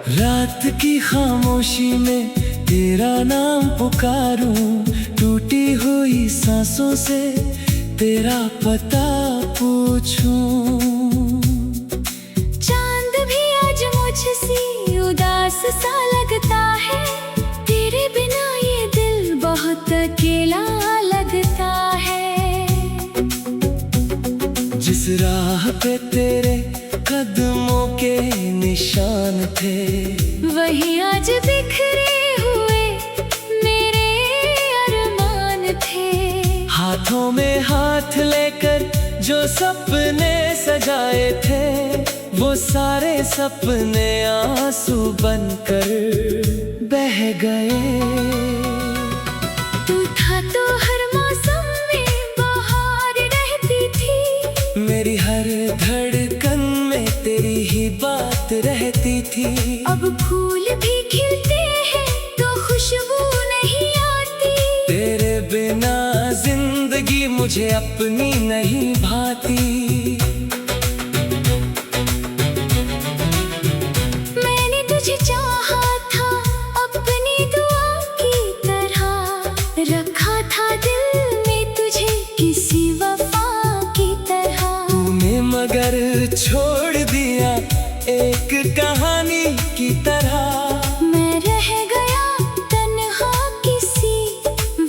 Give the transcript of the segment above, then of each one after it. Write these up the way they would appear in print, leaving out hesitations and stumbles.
रात की खामोशी में तेरा नाम पुकारूं, टूटी हुई सांसों से तेरा पता पूछूं। चांद भी आज मुझसे उदास सा लगता है, तेरे बिना ये दिल बहुत अकेला लगता है। जिस राह पे तेरे कदमों के निशान थे, वही आज बिखरे हुए मेरे अरमान थे। हाथों में हाथ लेकर जो सपने सजाए थे, वो सारे सपने आंसू बनकर बह गए। तू था तो हर मौसम में बहार रहती थी, मेरी हर धड़कन में तेरी ही बात रहती थी। अब फूल भी खिलते हैं तो खुशबू नहीं आती, तेरे बिना जिंदगी मुझे अपनी नहीं भाती। मैंने तुझे चाहा था अपनी दुआ की तरह, रखा था दिल में तुझे किसी वफा की तरह। तूने मगर छोड़ दिया एक कहानी की तरह, मैं रह गया तन्हा किसी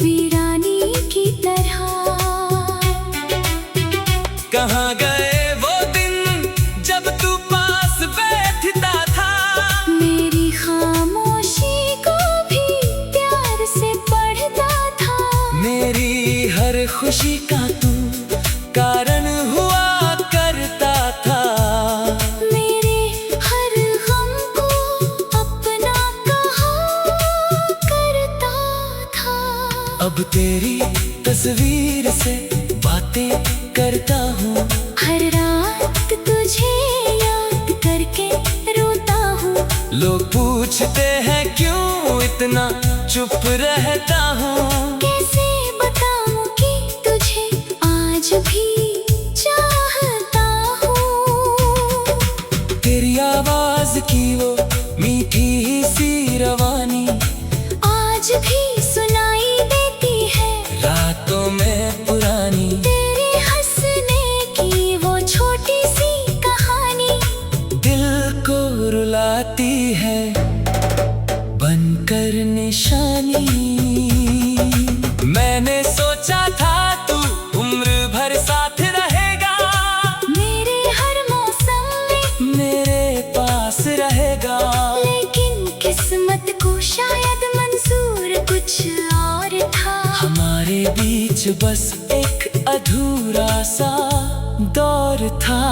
वीरानी की तरह। कहाँ गए वो दिन जब तू पास बैठता था, मेरी खामोशी को भी प्यार से पढ़ता था। मेरी हर खुशी का तू कारण हुआ करता था। मेरे हर गम को अपना कहा करता था। अब तेरी तस्वीर से बातें करता हूँ, हर रात तुझे याद करके रोता हूँ। लोग पूछते हैं क्यों इतना चुप रहता हूँ। कैसे बताऊँ कि तुझे आज भी चाहता हूँ। तेरी आवाज की वो मीठी सी रवानी आज भी सुनाई देती है रातों में पुरानी। तेरे हंसने की वो छोटी सी कहानी, दिल को रुलाती है बनकर निशानी। मैंने सोचा था तू उम्र भर साथ रहेगा, मेरे हर मौसम में मेरे पास रहेगा। लेकिन किस्मत को शायद मंजूर कुछ और था। हमारे बीच बस एक अधूरा सा दौर था।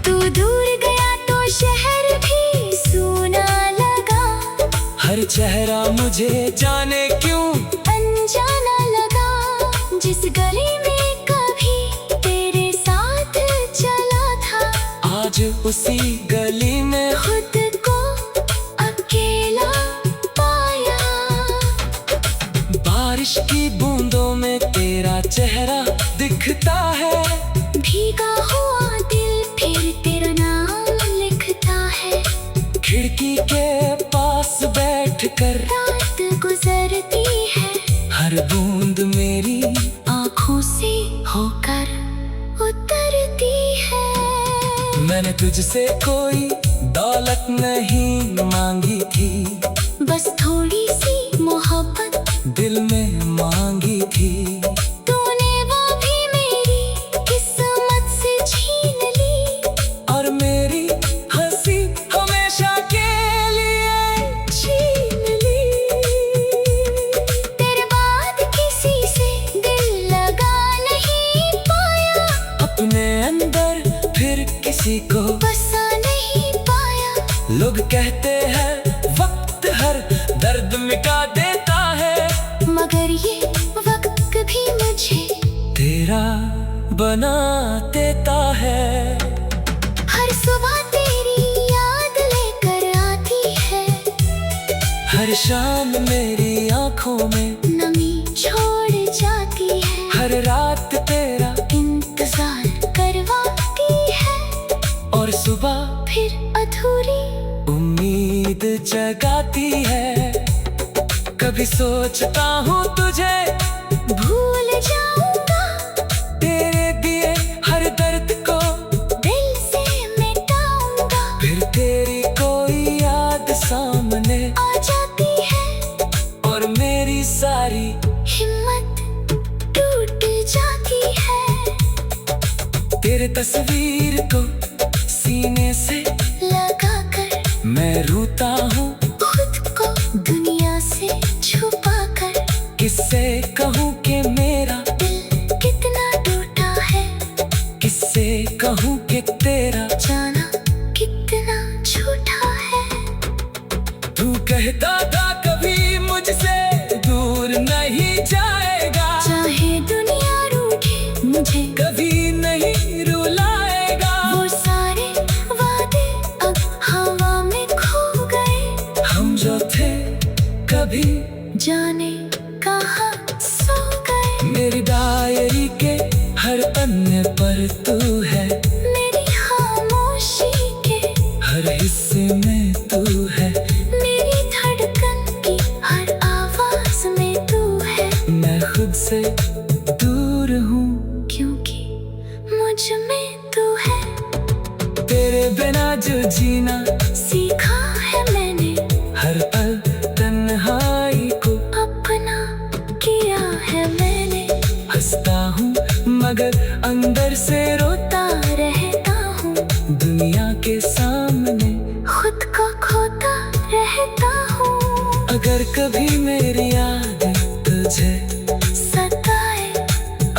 तू दूर गया तो शहर भी सूना लगा, हर चेहरा मुझे जाने क्यों अनजाना लगा। जिस गली में कभी तेरे साथ चला था, आज उसी गली में खुद को अकेला पाया। बारिश की बूंदों में तेरा चेहरा दिखता है, भीगा हुआ दिल फिर तेरा नाम लिखता है। खिड़की के पास बैठकर रात गुजरती है, हर बूंद मेरी आँखों से होकर उतरती है। मैंने तुझसे कोई दौलत नहीं मांगी थी, बस थोड़ी सी मोहब्बत दिल में मांगी थी। तूने वो भी मेरी किस्मत से छीन ली, और मेरी हंसी हमेशा के लिए छीन ली। तेरे बाद किसी से दिल लगा नहीं पाया, अपने अंदर फिर किसी को बसा नहीं पाया। लोग कहते हैं वक्त हर दर्द मिटा देता है, मगर ये वक्त भी मुझे तेरा बना देता है। हर सुबह तेरी याद लेकर आती है, हर शाम मेरी आंखों में नमी छोड़ जाती है। हर रात तेरा इंतजार करवाती है, और सुबह फिर अधूरी उम्मीद जगाती है। कभी सोचता हूँ तुझे भूल जाऊंगा, तेरे दिए हर दर्द को दिल से मिटाऊंगा। फिर तेरी कोई याद सामने आ जाती है और मेरी सारी हिम्मत टूट जाती है। तेरे तस्वीर को सीने से लगाकर मैं रोता हूँ, खुद को दुनिया से छुपाकर। किससे कहूँ कि मेरा दिल कितना टूटा है, किससे कहूँ कि तेरा जाना कितना झूठा है। तू कहता था कभी मुझसे दूर नहीं जाएगा, चाहे दुनिया रूठे मुझे कभी नहीं रुलाएगा। वो सारे वादे अब हवा में खो गए, हम जो थे कभी जाने कहाँ सो गए। मेरी डायरी के हर पन्ने पर तू है, मेरी खामोशी के हर हिस्से में तू है। मेरी धड़कन की हर आवाज में तू है। मैं खुद से दूर हूँ क्योंकि मुझ में तू है। तेरे बिना जो जीना सीखा है मैंने, हर पल तन्हाई को अपना किया है मैंने। हंसता हूँ मगर अंदर से रोता रहता हूँ दुनिया के सामने। खुद को खोता रहता हूँ। अगर कभी मेरी याद तुझे सताए,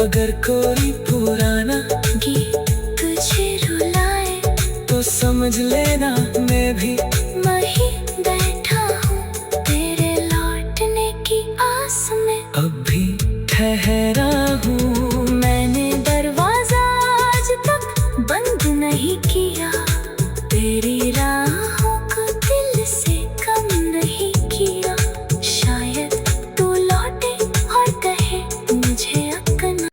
अगर कोई पुराना गीत तुझे रुलाए, तो समझ लेना मैं भी वहीं बैठा हूँ तेरे लौटने की आस में। अब भी ठहरा हूँ। मैंने दरवाजा आज तक बंद नहीं किया, तेरी राहों को दिल से कम नहीं किया। शायद तू लौटे और कहे मुझे अपना।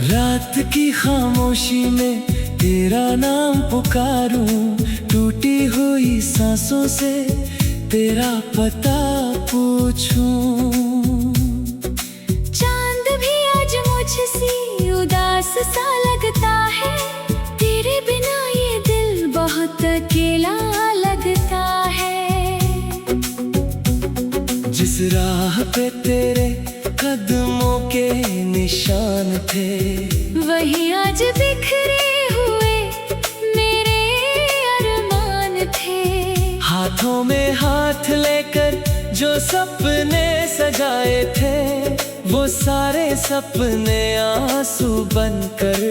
रात की खामोशी में तेरा नाम पुकारूं, टूटी हुई सांसों से तेरा पता पूछूं। चांद भी आज मुझसे उदास सा लगता है, तेरे बिना ये दिल बहुत अकेला लगता है। जिस राह पे तेरे कदमों के निशान थे, वही आज बिखरे हुए मेरे अरमान थे। हाथों में हाथ लेकर जो सपने सजाए थे, वो सारे सपने आंसू बनकर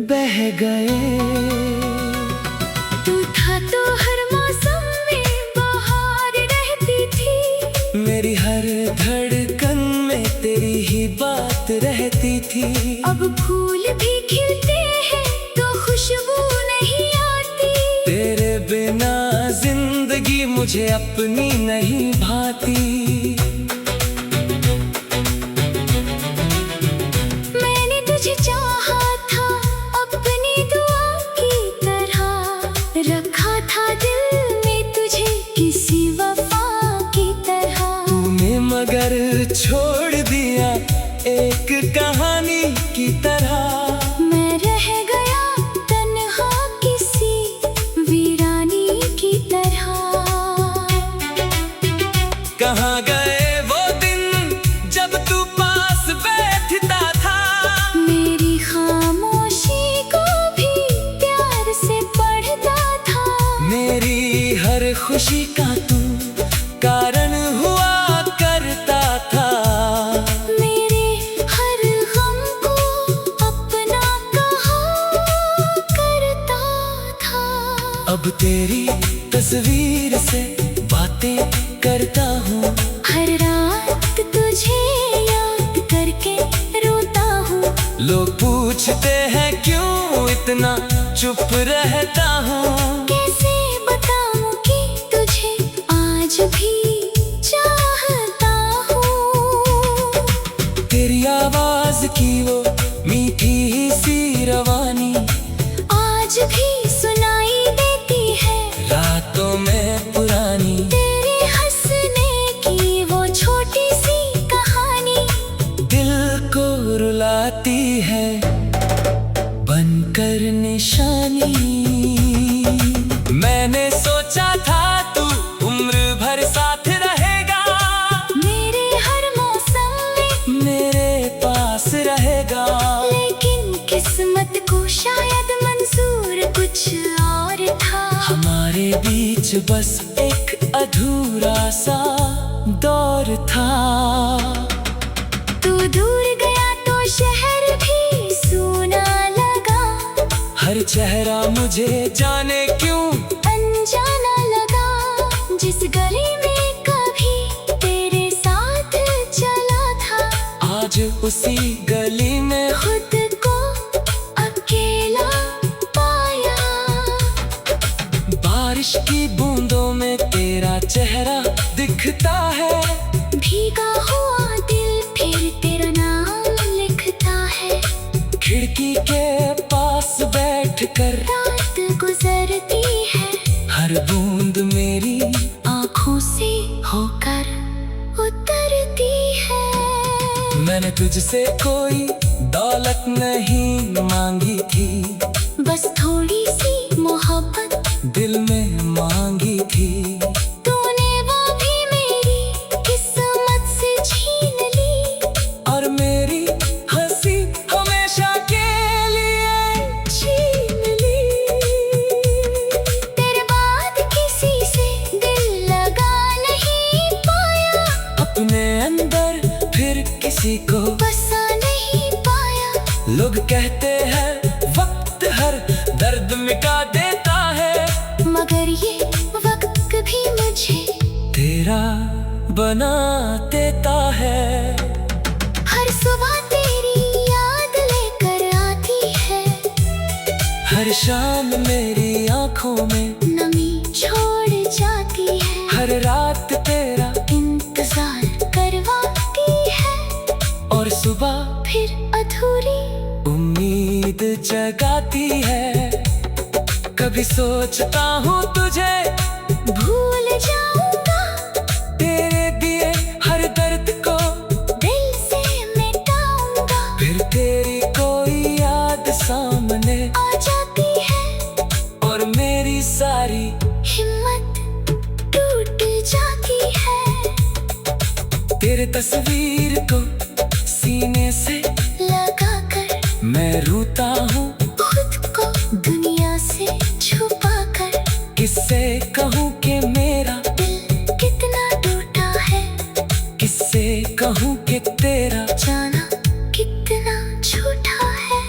बह गए। तू था तो हर मौसम में बहार रहती थी, मेरी हर धड़कन में तेरी ही बात रहती थी। अब फूल भी खिलते हैं तो खुशबू नहीं आती, तेरे बिना जिंदगी मुझे अपनी नहीं भाती। मैंने तुझे चाहा था अपनी दुआ की तरह, रखा था दिल में तुझे किसी वफा की तरह। तूने मगर छोड़ दिया एक कहानी की तरह। मैं रह गया तन्हा किसी वीरानी की तरह। कहाँ गए खुशी का तू कारण हुआ करता था। मेरे हर गम को अपना कहा करता था। अब तेरी तस्वीर से बातें करता हूँ। हर रात तुझे याद करके रोता हूँ। लोग पूछते हैं क्यों इतना चुप रहता हूँ। कैसे बताऊँ कि तुझे आज भी चाहता हूँ। तेरी आवाज की वो मीठी सी रवानी आज भी सुनाई देती है रातों में पुरानी। तेरे हंसने की वो छोटी सी कहानी दिल को रुलाती है बनकर निशानी। मैंने सोचा था तू उम्र भर साथ रहेगा। मेरे हर मौसम में मेरे पास रहेगा। लेकिन किस्मत को शायद मंजूर कुछ और था। हमारे बीच बस एक अधूरा सा दौर था। तू दूर गया तो शहर भी सूना लगा। हर चेहरा मुझे जाने क्यों अनजाना लगा। जिस गली में कभी तेरे साथ चला था आज उसी गली में खुद को अकेला पाया। बारिश की बूंदों में तेरा चेहरा दिखता है। भीगा हुआ दिल फिर तेरा नाम लिखता है। खिड़की के पास बैठकर रात गुजरती है हर बूंद मेरी आँखों से होकर उतरती है। मैंने तुझसे कोई दौलत नहीं मांगी थी। बस थोड़ी सी मोहब्बत दिल में मांगी थी। तूने वो भी मेरी किस्मत से छीन ली। और मेरी हंसी हमेशा के लिए छीन ली। तेरे बाद किसी से दिल लगा नहीं पाया। अपने अंदर फिर किसी को बसा नहीं पाया। लोग कहते हैं वक्त हर दर्द मिटा देता है। मगर ये वक्त भी मुझे तेरा बना देता है। हर सुबह तेरी याद लेकर आती है। हर शाम मेरी आंखों में नमी छोड़ जाती है। हर रात तेरा इंतजार करवाती है। और सुबह फिर अधूरी उम्मीद जगाती है। कभी सोचता हूँ तुझे भूल जाऊंगा। तेरे दिए हर दर्द को दिल से मिटाऊंगा। फिर तेरी कोई याद सामने आ जाती है और मेरी सारी हिम्मत टूट जाती है। तेरे तस्वीर को सीने से लगा कर मैं रोता हूँ। खुद को दुनिया से छुपा कर किससे कहूँ कि मेरा दिल कितना टूटा है। किससे कहूँ कि तेरा जाना कितना झूठा है।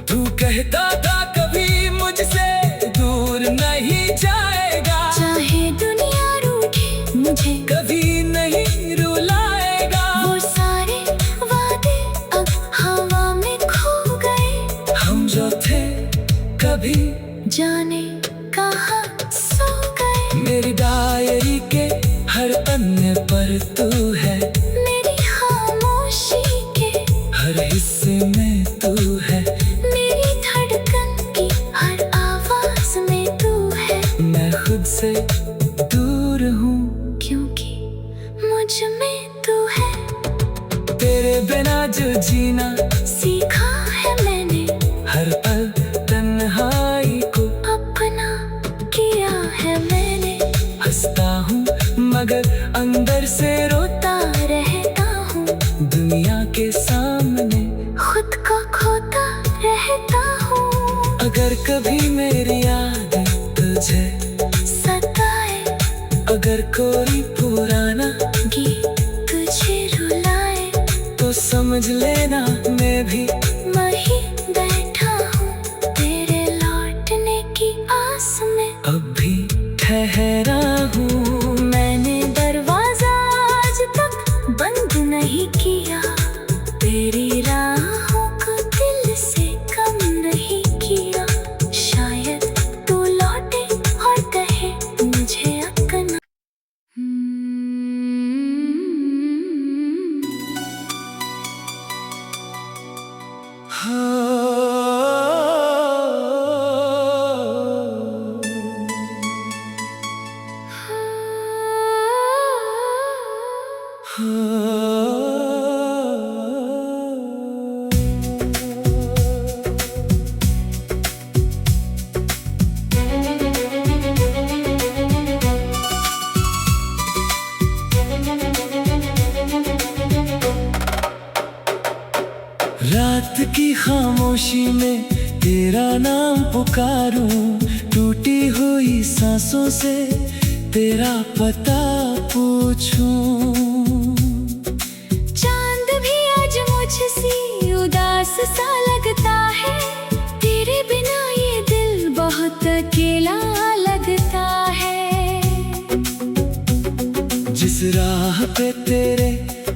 तू कहता था कभी मुझसे दूर नहीं जाएगा। चाहे दुनिया रूठे मुझे कभी नहीं रुलाएगा। वो सारे वादे अब हवा में खो गए। हम जो थे कभी जाने कहाँ सो गए। मेरी डायरी के हर पन्ने पर तू है। मेरी खामोशी के हर हिस्से में तू है। मेरी धड़कन की हर आवाज में तू है। मैं खुद से दूर हूँ क्योंकि मुझ में तू है। तेरे बिना जो जीना सीखा है मैंने। हर पल तन्हाई को अपना किया है मैंने। हंसता हूँ मगर अंदर से रोता रहता हूँ दुनिया के सामने। खुद को खोता रहता हूँ। अगर कभी मेरी याद तुझे सता कोई पुराना गीत तुझे रुलाए तो समझ लेना मैं भी वहीं बैठा हूँ तेरे लौटने की आस में। अब भी ठहरा हूँ। मैंने दरवाजा आज तक बंद नहीं किया, तेरी राहों को दिल से कम नहीं किया। शायद तू लौटे और कहे मुझे अपना। रात की खामोशी में तेरा नाम पुकारूं, टूटी हुई सांसों से तेरा पता पूछूं। चांद भी आज मुझसे उदास सा लगता है, तेरे बिना ये दिल बहुत अकेला लगता है। जिस राह पे तेरे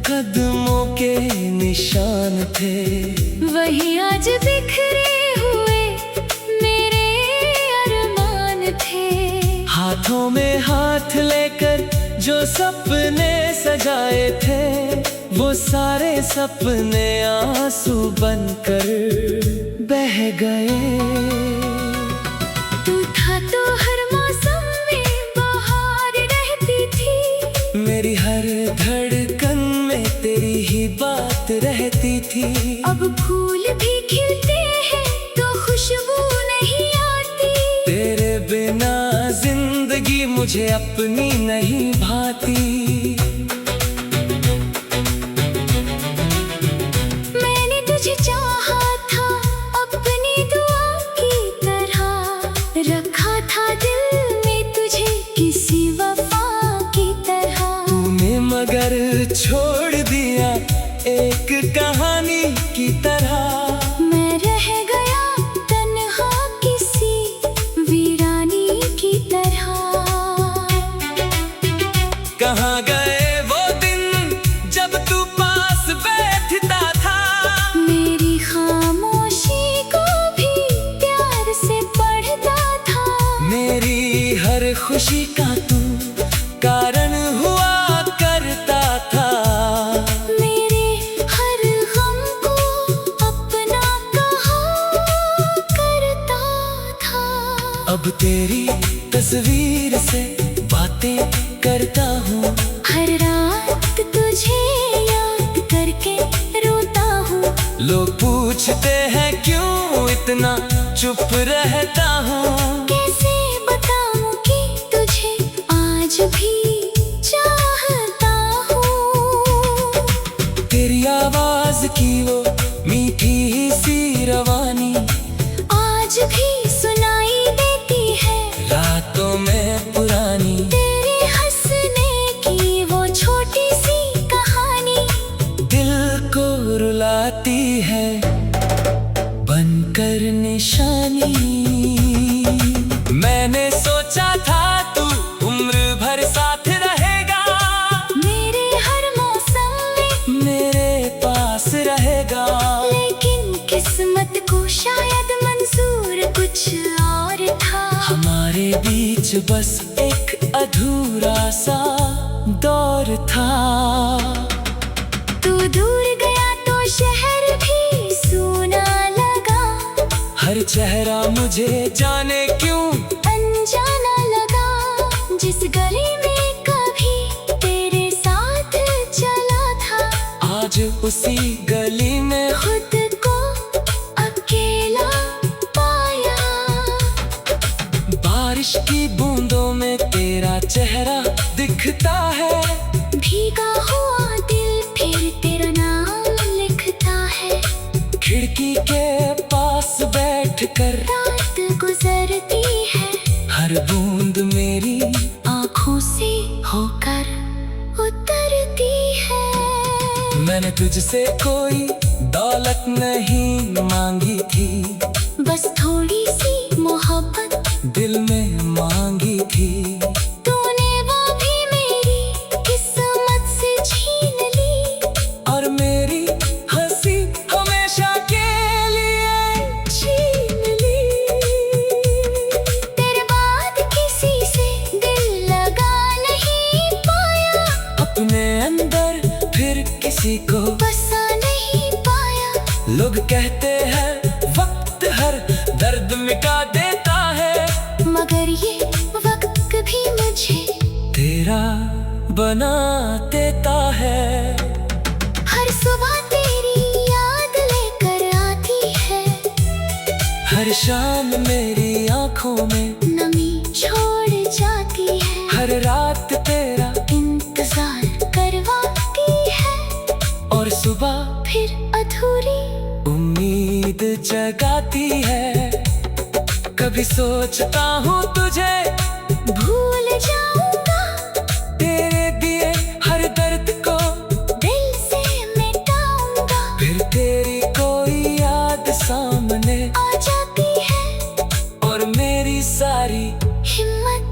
कदमों के निशान थे, वही आज बिखरे हुए मेरे अरमान थे। हाथों में हाथ लेकर जो सपने सजाए थे, वो सारे सपने आंसू बनकर बह गए। तू था तो हर मौसम में बहार रहती थी, मेरी हर धड़कन में तेरी ही बात रहती थी। अब फूल भी खिलते हैं तो खुशबू नहीं आती, तेरे बिना जिंदगी मुझे अपनी नहीं भाती। मैंने तुझे चाहा था अपनी दुआ की तरह, रखा था दिल में तुझे किसी वफा की तरह। तूने मगर छोड़ दिया एक कहानी की तरह। मैं रह गया तन्हा किसी वीरानी की तरह। कहाँ गए वो दिन जब तू पास बैठता था, मेरी खामोशी को भी प्यार से पढ़ता था। मेरी हर खुशी का तू कारण हुआ करता था। मेरे हर गम को अपना कहा करता था। अब तेरी तस्वीर से बातें करता हूँ, हर रात तुझे याद करके रोता हूँ। लोग पूछते हैं क्यों इतना चुप रहता हूँ। कैसे बताऊँ कि तुझे आज भी चाहता हूँ। तेरी आवाज की वो मीठी सी रवानी आज भी सुनाई देती है रातों में पुरानी। तेरे हंसने की वो छोटी सी कहानी, दिल को रुलाती है बनकर निशानी। मैंने सोचा था तू उम्र भर साथ रहेगा, मेरे हर मौसम में मेरे पास रहेगा। लेकिन किस्मत को शायद मंजूर कुछ और था। हमारे बीच बस एक अधूरा सा दौर था। तू दूर गया तो शहर भी सूना लगा, हर चेहरा मुझे जाने क्यों अनजाना लगा। जिस गली में कभी तेरे साथ चला था, आज उसी गली में खुद को अकेला पाया। बारिश की बूंदों में तेरा चेहरा दिखता है, भीगा हुआ दिल फिर तेरा नाम लिखता है। खिड़की के पास बैठकर रात गुजरती है, हर बूंद मेरी आँखों से हो मैंने तुझसे कोई दौलत नहीं मांगी थी, बस थोड़ी सी मोहब्बत दिल में मांगी थी। तूने वो भी मेरी किस्मत से छीन ली, और मेरी हंसी हमेशा के लिए छीन ली। तेरे बाद किसी से दिल लगा नहीं पाया, अपने अंदर फिर किसी को बसा नहीं पाया। लोग कहते हैं वक्त हर दर्द मिटा देता है, मगर ये वक्त कभी मुझे तेरा बना देता है। हर सुबह तेरी याद लेकर आती है, हर शाम मेरी आंखों में नमी छोड़ जाती है। हर रात तेरा इंतजार करवाती है, और सुबह फिर अधूरी उम्मीद जगाती है। कभी सोचता हूँ तुझे भूल जाऊंगा, तेरे दिए हर दर्द को दिल से मिटाऊंगा। फिर तेरी कोई याद सामने आ जाती है और मेरी सारी हिम्मत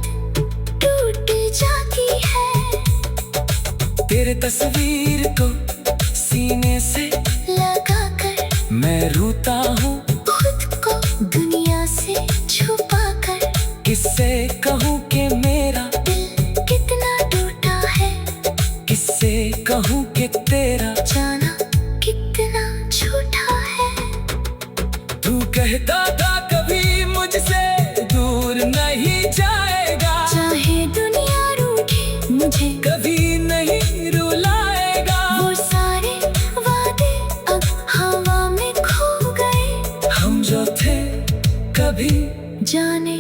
टूट जाती है। तेरे तस्वीर को सीने से लगाकर मैं रोता हूँ, खुद को दुनिया से छुपाकर। किससे कहूँ कि मेरा दिल कितना टूटा है, किससे कहूँ कि तेरा जाना कितना झूठा है। तू कहता था कभी मुझसे दूर नहीं जाएगा, चाहे दुनिया रूठे मुझे कभी नहीं रुलाएगा। वो सारे वादे अब हवा में खो गए, हम जो थे कभी जाने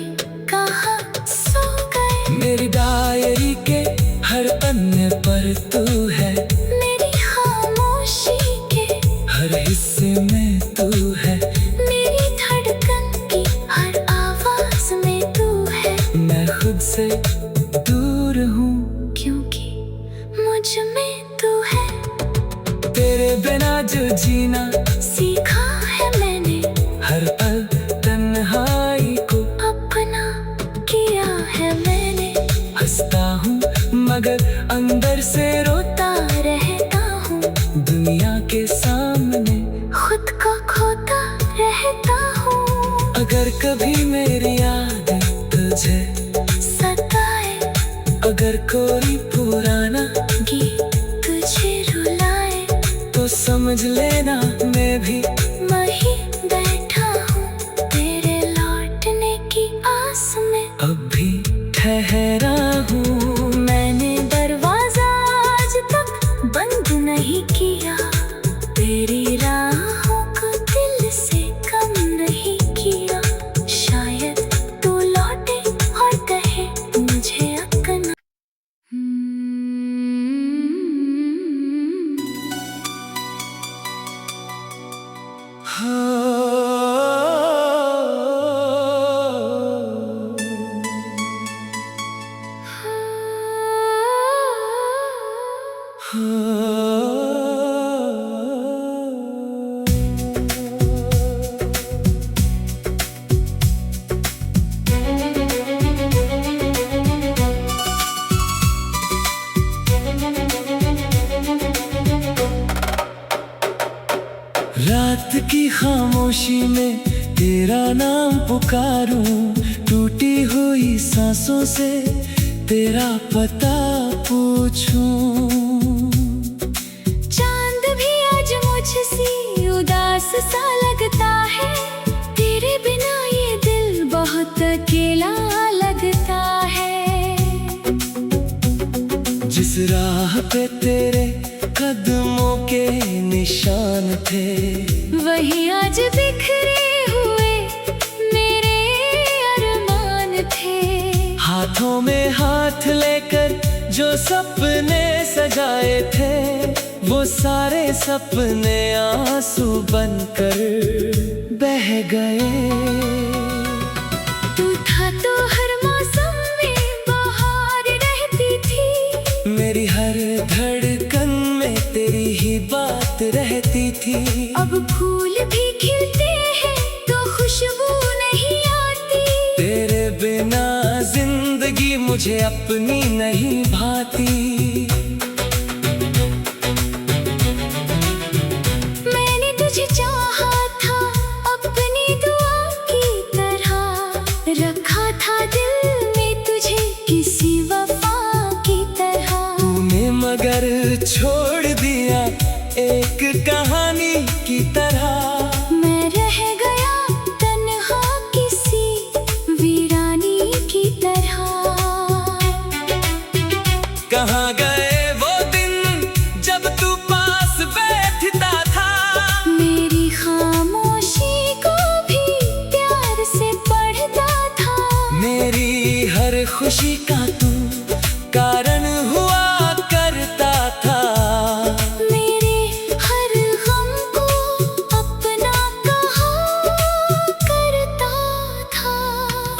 कहाँ सो गए। मेरी डायरी के हर पन्ने पर तू है, मेरी खामोशी के हर हिस्से में तू है। मेरी धड़कन की हर आवाज में तू है। मैं खुद से दूर हूँ क्योंकि मुझ में तू है। तेरे बिना जो जीना सीखा है मैंने, हर पल तन्हाई को अपना किया है मैंने। हंसता हूँ मगर अंदर से रोता रहता हूँ दुनिया के सामने। खुद को खोता रहता हूँ। अगर कभी मेरी याद तुझे सताए, अगर कोई पुराना गीत तुझे रुलाए, तो समझ लेना मैं भी वहीं बैठा हूँ तेरे लौटने की आस में। अब भी ठहरा हूँ। मैंने दरवाजा आज तक बंद नहीं किया, तेरी राहों को दिल से कम नहीं किया। शायद तू लौटे और कहे मुझे अपना। रात की खामोशी में तेरा नाम पुकारूं, टूटी हुई सांसों से तेरा पता पूछूं। चांद भी आज मुझसे उदास सा लगता है, तेरे बिना ये दिल बहुत अकेला लगता है। जिस राह पे तेरे कदमों के निशान थे, वही आज बिखरे हुए मेरे अरमान थे। हाथों में हाथ लेकर जो सपने सजाए थे, वो सारे सपने आंसू बनकर बह गए। तू था तो हर मौसम में बहार रहती थी, मेरी हर धड़कन में तेरी ही बात थी। अब फूल भी खिलते हैं तो खुशबू नहीं आती। तेरे बिना जिंदगी मुझे अपनी नहीं भाती। मैंने तुझे चाहा था अपनी दुआ की तरह, रखा था दिल में तुझे किसी वफा की तरह। तूने मगर छोड़ दिया एक कहानी की तरह। मैं रह गया तन्हा किसी वीरानी की तरह। कहाँ गए वो दिन जब तू पास बैठता था। मेरी खामोशी को भी प्यार से पढ़ता था। मेरी हर खुशी का तू कारण हुआ करता था। मेरे हर गम को अपना कहा करता था।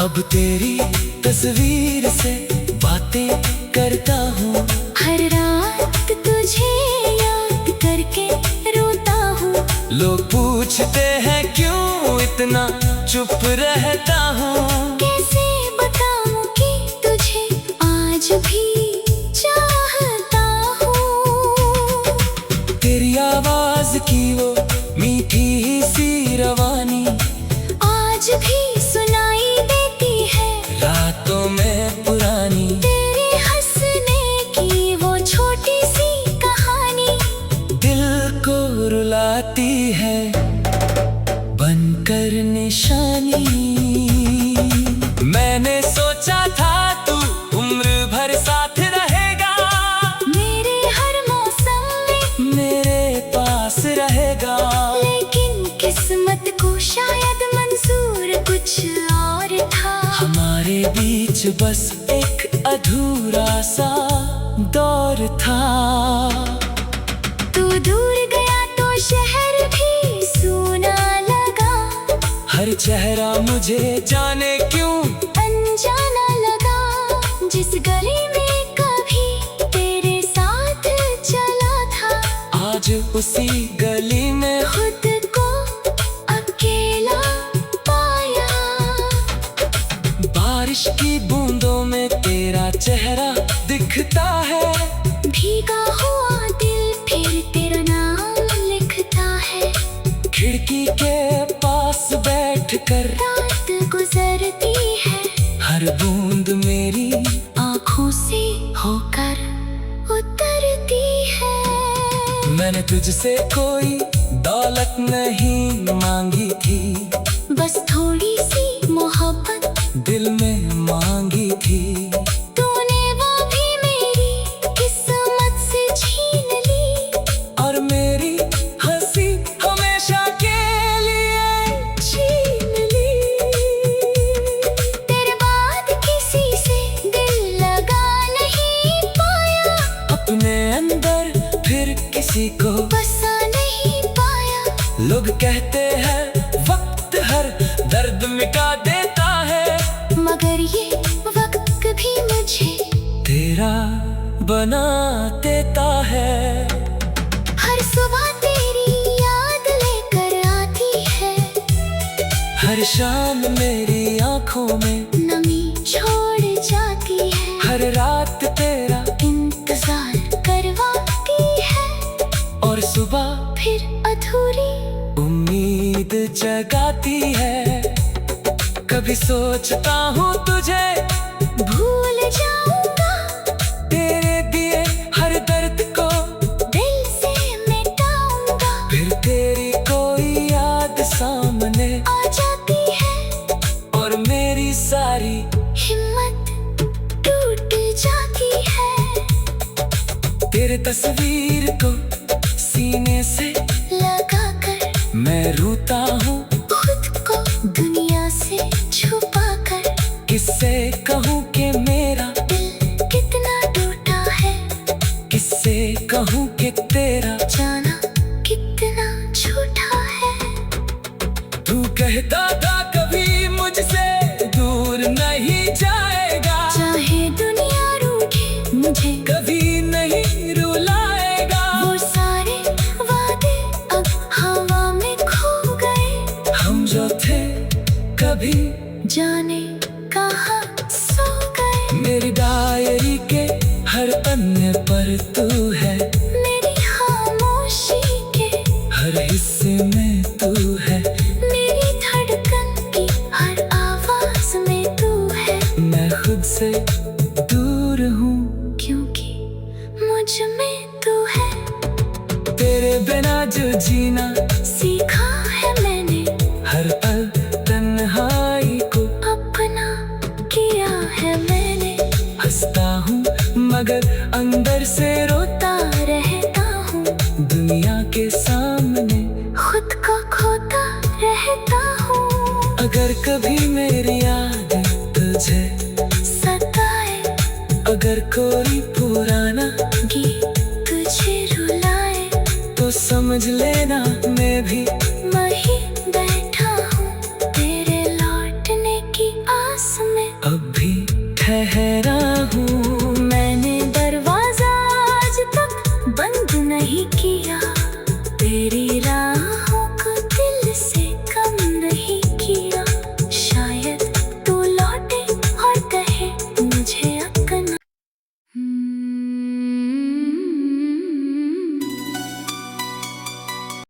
अब तेरी तस्वीर से बातें करता हूँ। हर रात तुझे याद करके रोता हूँ। लोग पूछते हैं क्यों इतना चुप रहता हूँ। कैसे बताऊँ कि तुझे आज भी चाहता हूँ। तेरी आवाज की वो मीठी सी रवानी आज भी सुनाई देती है रातों में पुरानी। तेरे हंसने की वो छोटी सी कहानी दिल को रुलाती है बनकर निशानी। मैंने सोचा था तू उम्र भर साथ रहेगा। मेरे हर मौसम में मेरे पास रहेगा। लेकिन किस्मत को शायद मंजूर कुछ और था। हमारे बीच बस एक अधूरा सा दौर था। तू दूर गया तो शहर भी सूना लगा। हर चेहरा मुझे जाने क्यों अनजाना लगा। जिस गली में कभी तेरे साथ चला था, आज उसी गली में खुद को अकेला पाया। बारिश की बूंदों में तेरा चेहरा दिखता है। भीगा हुआ दिल फिर तेरा नाम लिखता है। खिड़की के पास बैठकर रात गुजरती है। हर बूंद मेरी आँखों से होकर उतरती है। मैंने तुझसे कोई दौलत नहीं मांगी थी। बस थोड़ी सी मोहब्बत दिल में मांगी थी। तूने वो भी मेरी किस्मत से छीन ली। और मेरी हंसी हमेशा के लिए छीन ली। तेरे बाद किसी से दिल लगा नहीं पाया। अपने अंदर फिर किसी को बसा नहीं पाया। लोग कहते हैं वक्त हर दर्द मिटा देता है। मगर ये वक्त भी मुझे तेरा बना देता है। हर सुबह तेरी याद लेकर आती है। हर शाम मेरी आंखों में नमी छोड़ जाती है। हर रात तेरा इंतजार करवाती है। और सुबह फिर अधूरी उम्मीद जगाती है। कभी सोचता हूँ तुझे भूल जाऊंगा। तेरे दिए हर दर्द को दिल से मिटाऊंगा। फिर तेरी कोई याद सामने आ जाती है और मेरी सारी हिम्मत टूट जाती है। तेरे तस्वीर को सीने से लगा कर मैं रोता हूँ। खुद को दुनिया से छुपा कर किससे कहूँ कि मेरा दिल कितना टूटा है। किससे कहूँ कि तेरा जाना कितना झूठा है। तू कहता था कभी मुझसे दूर नहीं जाएगा। चाहे दुनिया रूठे मुझे कभी नहीं रुलाएगा। वो सारे वादे अब है, मेरी खामोशी के हर हिस्से में तू है। मेरी धड़कन की हर आवाज में तू है। मैं खुद से दूर हूँ क्योंकि मुझ में तू है। तेरे बिना जो जीना सीखा है मैंने, हर पल तन्हाई को अपना किया है मैंने। हंसता हूँ मगर अंदर से रोता रहता हूँ दुनिया के सामने। खुद को खोता रहता हूँ। अगर कभी मेरी याद तुझे सताए, अगर कोई पुराना गीत तुझे रुलाए, तो समझ लेना मैं भी वहीं बैठा हूँ तेरे लौटने की आस में। अब भी ठहरा हूँ। मैंने दरवाजा आज तक बंद नहीं किया।